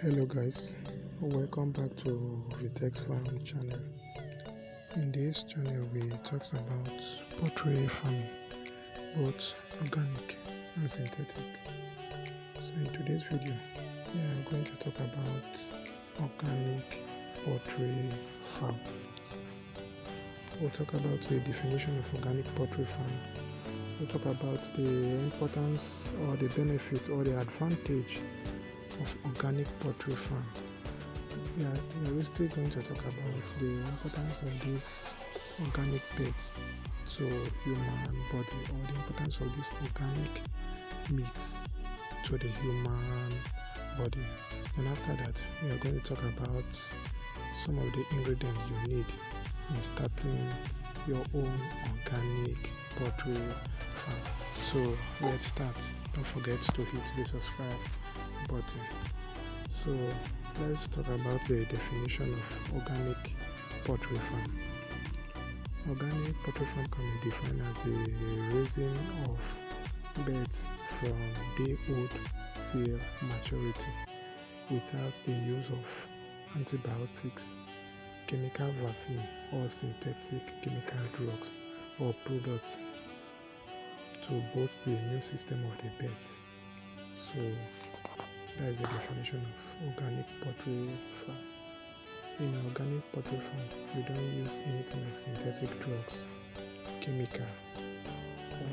Hello guys, welcome back to Vitex Farm channel. In this channel we talk about poultry farming, both organic and synthetic. So in today's video we are going to talk about organic poultry farm. We'll talk about the definition of organic poultry farm. We'll talk about the importance or the benefit or the advantage of organic poultry farm. We are still going to talk about the importance of these organic pets to human body, or the importance of this organic meat to the human body. And after that, we are going to talk about some of the ingredients you need in starting your own organic poultry farm. So let's start. Don't forget to hit the subscribe button. So let's talk about the definition of organic poultry farm. Organic poultry farm can be defined as the raising of birds from day old till maturity without the use of antibiotics, chemical vaccine, or synthetic chemical drugs or products to boost the immune system of the birds. So that is the definition of organic poultry farm. In organic poultry farm, we don't use anything like synthetic drugs, chemical,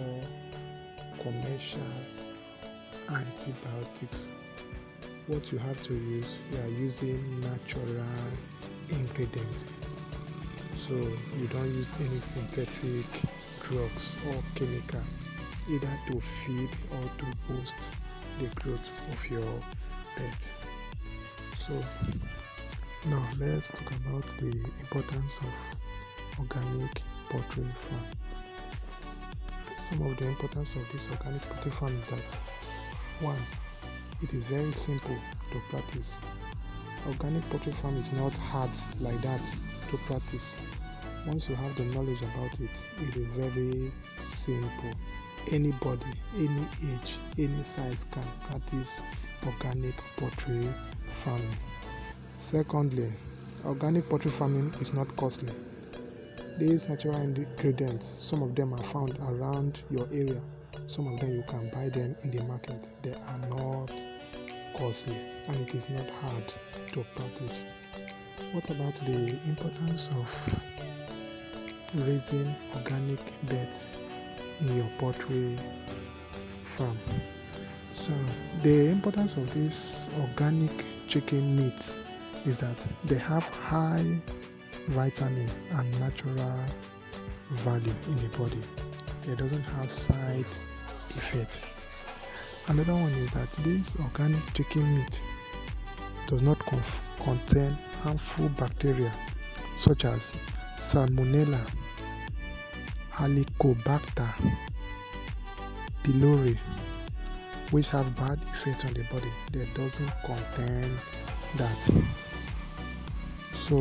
or commercial antibiotics. What you have to use, you are using natural ingredients. So you don't use any synthetic drugs or chemical, either to feed or to boost the growth of your pet. So now let's talk about the importance of organic poultry farm. Some of the importance of this organic poultry farm is that 1. It is very simple to practice. Organic poultry farm is not hard like that to practice. Once you have the knowledge about it, it is very simple. Anybody, any age, any size can practice organic poultry farming. Secondly, organic poultry farming is not costly. These natural ingredients, some of them are found around your area. Some of them you can buy them in the market. They are not costly and it is not hard to practice. What about the importance of raising organic birds in your poultry farm? So the importance of this organic chicken meat is that they have high vitamin and natural value in the body. It doesn't have side effects. Another one is that this organic chicken meat does not contain harmful bacteria such as Salmonella, Helicobacter pylori, which have bad effects on the body. They doesn't contain that. So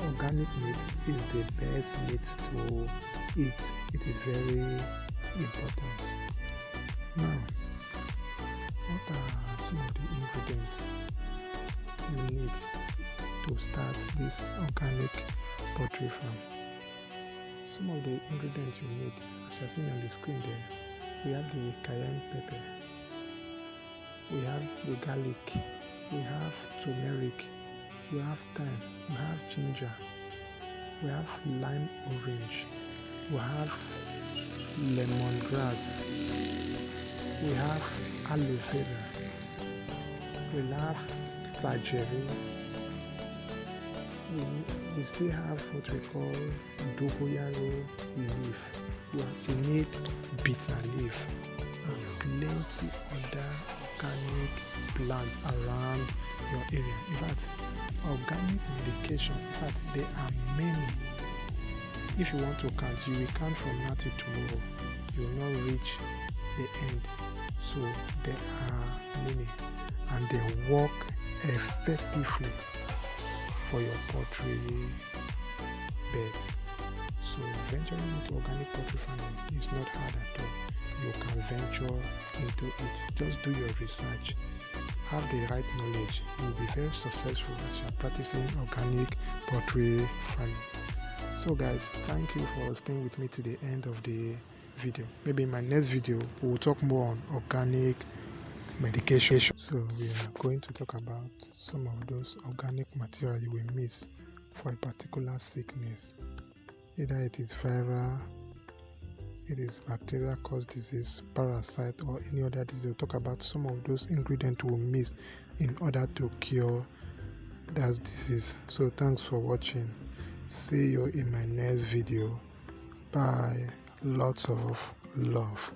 organic meat is the best meat to eat. It is very important. Now, what are some of the ingredients you need to start this organic poultry farm? Some of the ingredients you need, as you are seeing on the screen there, we have the cayenne pepper, we have the garlic, we have turmeric, we have thyme, we have ginger, we have lime orange, we have lemongrass, we have aloe vera, we have TAGIRI, we still have what we call dogoyaro leaf. You need bitter leaf and plenty other organic plants around your area. In fact, organic medication, there are many. If you want to count, you will count from now till tomorrow. You will not reach the end. So there are many and they work effectively for your poultry beds. So venturing into organic poultry farming is not hard at all. You can venture into it. Just do your research have the right knowledge, you will be very successful as you are practicing organic poultry farming. So guys, thank you for staying with me to the end of the video. Maybe in my next video we will talk more on organic medication. So we are going to talk about some of those organic material you will miss for a particular sickness. Either it is VERA, it is bacteria caused disease, parasite, or any other disease. We'll talk about some of those ingredients we'll miss in order to cure that disease. So thanks for watching. See you in my next video. Bye. Lots of love.